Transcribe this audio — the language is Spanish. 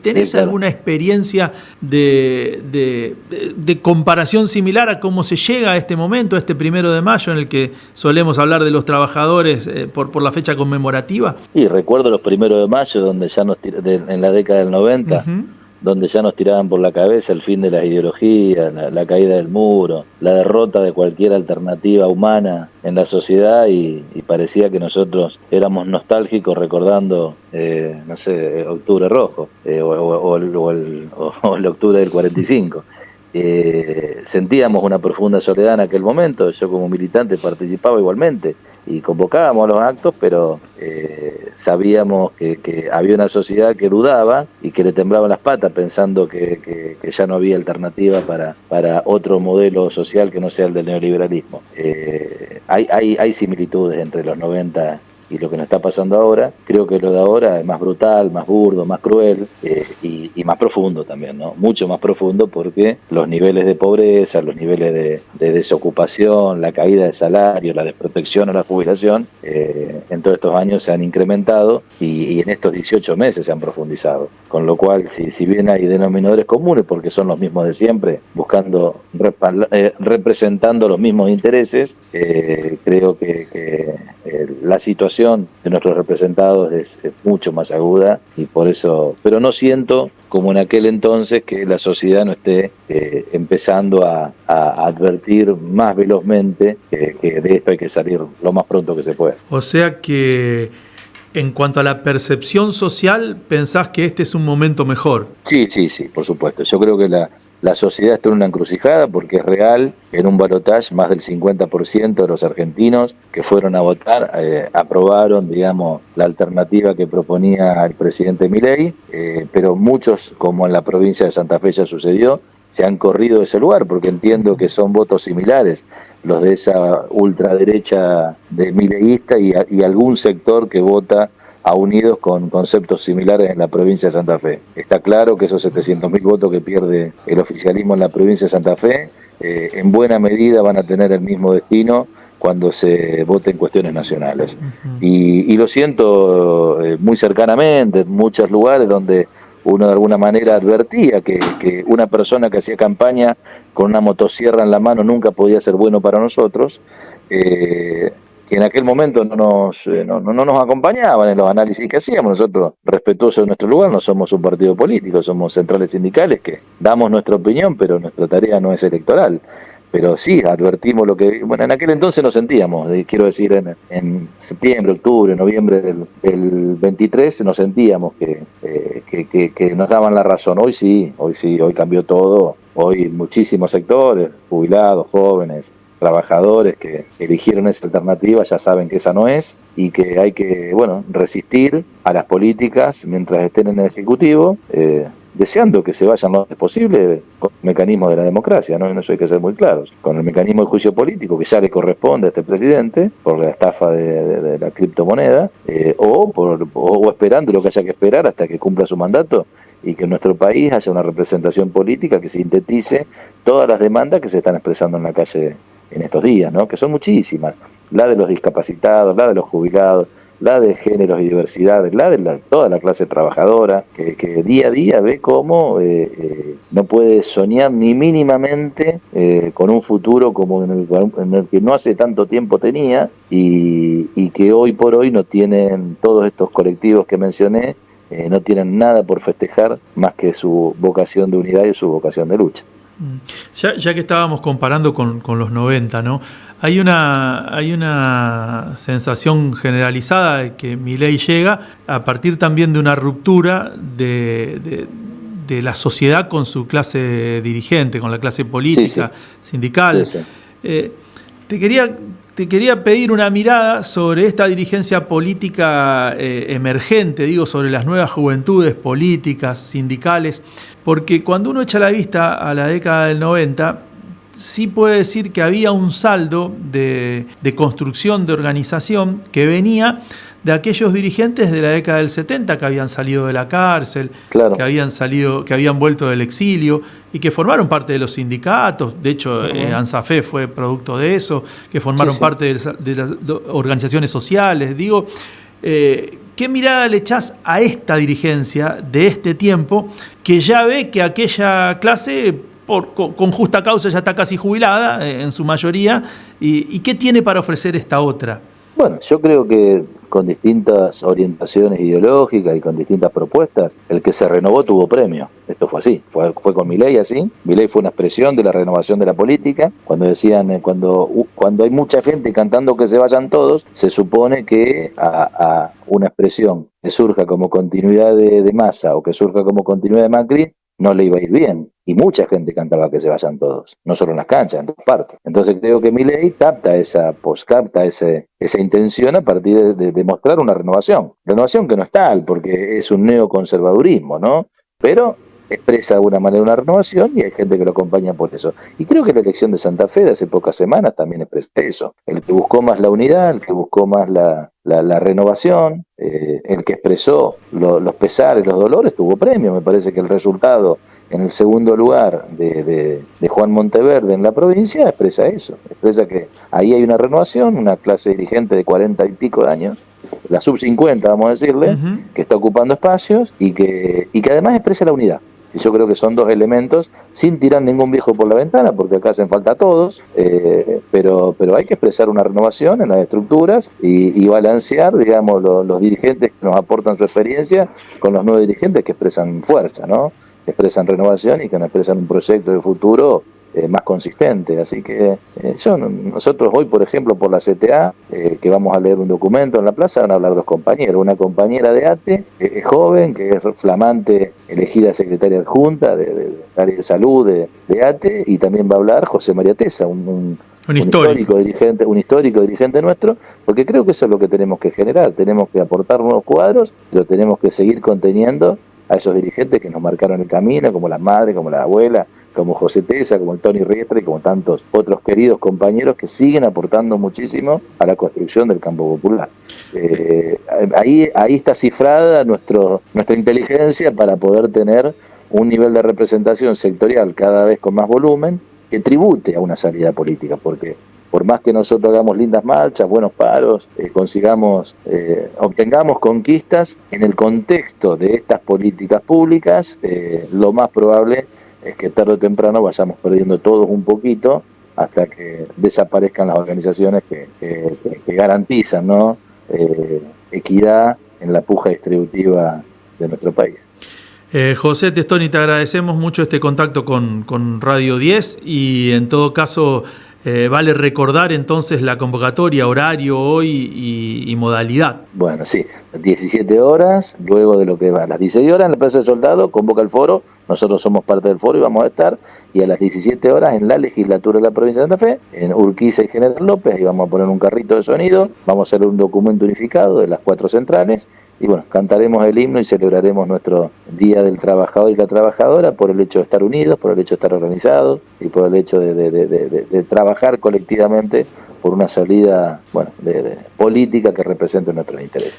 ¿Tenés Sí, claro. alguna experiencia de comparación similar a cómo se llega a este momento, a este 1 de mayo, en el que solemos hablar de los trabajadores por la fecha conmemorativa? Y recuerdo los 1 de mayo, donde ya en la década del 90, Ujú. donde ya nos tiraban por la cabeza el fin de las ideologías, la caída del muro, la derrota de cualquier alternativa humana en la sociedad, y parecía que nosotros éramos nostálgicos recordando, no sé, Octubre Rojo, o el Octubre del 45. Sentíamos una profunda soledad en aquel momento. Yo como militante participaba igualmente y convocábamos a los actos, pero sabíamos que había una sociedad que dudaba y que le temblaban las patas pensando que ya no había alternativa para otro modelo social que no sea el del neoliberalismo. Hay similitudes entre los 90 y lo que nos está pasando ahora. Creo que lo de ahora es más brutal, más burdo, más cruel, y más profundo también, ¿no? Mucho más profundo, porque los niveles de pobreza, los niveles de desocupación, la caída de salario, la desprotección a la jubilación, en todos estos años se han incrementado, y en estos 18 meses se han profundizado. Con lo cual, si bien hay denominadores comunes, porque son los mismos de siempre, buscando, representando los mismos intereses, creo que la situación de nuestros representados es mucho más aguda, y por eso, pero no siento, como en aquel entonces, que la sociedad no esté empezando a advertir más velozmente que de esto hay que salir lo más pronto que se pueda. O sea que, en cuanto a la percepción social, pensás que este es un momento mejor. Sí, por supuesto. Yo creo que la sociedad está en una encrucijada, porque es real. En un balotaje, más del 50% de los argentinos que fueron a votar aprobaron, digamos, la alternativa que proponía el presidente Milei, pero muchos, como en la provincia de Santa Fe ya sucedió, se han corrido de ese lugar, porque entiendo que son votos similares, los de esa ultraderecha de mileísta, y algún sector que vota a Unidos con conceptos similares en la provincia de Santa Fe. Está claro que esos 700.000 votos que pierde el oficialismo en la provincia de Santa Fe, en buena medida van a tener el mismo destino cuando se vote en cuestiones nacionales. Y lo siento muy cercanamente, en muchos lugares donde uno de alguna manera advertía que una persona que hacía campaña con una motosierra en la mano nunca podía ser bueno para nosotros, que en aquel momento no nos acompañaban en los análisis que hacíamos. Nosotros, respetuosos de nuestro lugar, no somos un partido político, somos centrales sindicales que damos nuestra opinión, pero nuestra tarea no es electoral. Pero sí, advertimos lo que... Bueno, en aquel entonces nos sentíamos, quiero decir, en septiembre, octubre, noviembre del 23, nos sentíamos que nos daban la razón. Hoy sí, hoy cambió todo. Hoy muchísimos sectores, jubilados, jóvenes, trabajadores que eligieron esa alternativa, ya saben que esa no es, y que hay que, resistir a las políticas mientras estén en el Ejecutivo, deseando que se vayan lo antes posible con el mecanismo de la democracia, ¿no? En eso hay que ser muy claros, con el mecanismo de juicio político que ya le corresponde a este presidente por la estafa de la criptomoneda, o esperando lo que haya que esperar hasta que cumpla su mandato, y que en nuestro país haya una representación política que sintetice todas las demandas que se están expresando en la calle en estos días, ¿no? Que son muchísimas: la de los discapacitados, la de los jubilados, la de géneros y diversidades, la de toda la clase trabajadora, que día a día ve cómo no puede soñar ni mínimamente con un futuro como en el que no hace tanto tiempo tenía, y que hoy por hoy no tienen, todos estos colectivos que mencioné, no tienen nada por festejar más que su vocación de unidad y su vocación de lucha. Ya que estábamos comparando con los 90, ¿no? Hay una sensación generalizada de que Milei llega a partir también de una ruptura de la sociedad con su clase dirigente, con la clase política, sindical. Sí. Te quería pedir una mirada sobre esta dirigencia política emergente, sobre las nuevas juventudes políticas, sindicales, porque cuando uno echa la vista a la década del 90, sí puede decir que había un saldo de construcción, de organización, que venía de aquellos dirigentes de la década del 70 que habían salido de la cárcel, claro, que habían vuelto del exilio y que formaron parte de los sindicatos. De hecho, ANSAFE fue producto de eso, que formaron parte de las organizaciones sociales. ¿Qué mirada le echás a esta dirigencia de este tiempo que ya ve que aquella clase con justa causa ya está casi jubilada en su mayoría? ¿Y qué tiene para ofrecer esta otra? Bueno, yo creo que con distintas orientaciones ideológicas y con distintas propuestas, el que se renovó tuvo premio. Esto fue así, fue con Milei así. Milei fue una expresión de la renovación de la política. Cuando decían, cuando hay mucha gente cantando que se vayan todos, se supone que a una expresión que surja como continuidad de Massa o que surja como continuidad de Macri, no le iba a ir bien. Y mucha gente cantaba que se vayan todos, no solo en las canchas, en todas partes. Entonces creo que Milei capta esa intención a partir de mostrar una renovación. Renovación que no es tal, porque es un neoconservadurismo, ¿no? Pero expresa de alguna manera una renovación y hay gente que lo acompaña por eso. Y creo que la elección de Santa Fe de hace pocas semanas también expresa eso. El que buscó más la unidad, el que buscó más la renovación, el que expresó los pesares, los dolores, tuvo premio. Me parece que el resultado en el segundo lugar de Juan Monteverde en la provincia expresa eso, expresa que ahí hay una renovación, una clase dirigente de 40 y pico de años, la sub 50 vamos a decirle, que está ocupando espacios y que además expresa la unidad. Y yo creo que son dos elementos, sin tirar ningún viejo por la ventana, porque acá hacen falta todos, pero hay que expresar una renovación en las estructuras y balancear, digamos, los dirigentes que nos aportan su experiencia con los nuevos dirigentes que expresan fuerza, ¿no? Que expresan renovación y que nos expresan un proyecto de futuro más consistente. Así que nosotros hoy, por ejemplo, por la CTA, que vamos a leer un documento en la plaza, van a hablar dos compañeros. Una compañera de ATE, joven, que es flamante, elegida secretaria adjunta del área de salud de ATE, y también va a hablar José María Tesa, un histórico dirigente nuestro, porque creo que eso es lo que tenemos que generar. Tenemos que aportar nuevos cuadros, pero tenemos que seguir conteniendo a esos dirigentes que nos marcaron el camino, como las madres, como la abuela, como José Tesa, como el Tony Riestra y como tantos otros queridos compañeros que siguen aportando muchísimo a la construcción del campo popular. Ahí está cifrada nuestra inteligencia para poder tener un nivel de representación sectorial cada vez con más volumen que tribute a una salida política, porque por más que nosotros hagamos lindas marchas, buenos paros, obtengamos conquistas, en el contexto de estas políticas públicas, lo más probable es que tarde o temprano vayamos perdiendo todos un poquito hasta que desaparezcan las organizaciones que garantizan, ¿no? Equidad en la puja distributiva de nuestro país. José Testoni, te agradecemos mucho este contacto con Radio 10 y en todo caso vale recordar entonces la convocatoria, horario hoy y modalidad. Bueno, sí, 17 horas, luego de lo que va a las 16 horas en la Plaza del Soldado, convoca el foro, nosotros somos parte del foro y vamos a estar, y a las 17 horas en la legislatura de la provincia de Santa Fe, en Urquiza y General López, y vamos a poner un carrito de sonido, vamos a hacer un documento unificado de las 4 centrales, y bueno, cantaremos el himno y celebraremos nuestro Día del Trabajador y la Trabajadora por el hecho de estar unidos, por el hecho de estar organizados y por el hecho de trabajar colectivamente por una salida política que represente nuestros intereses.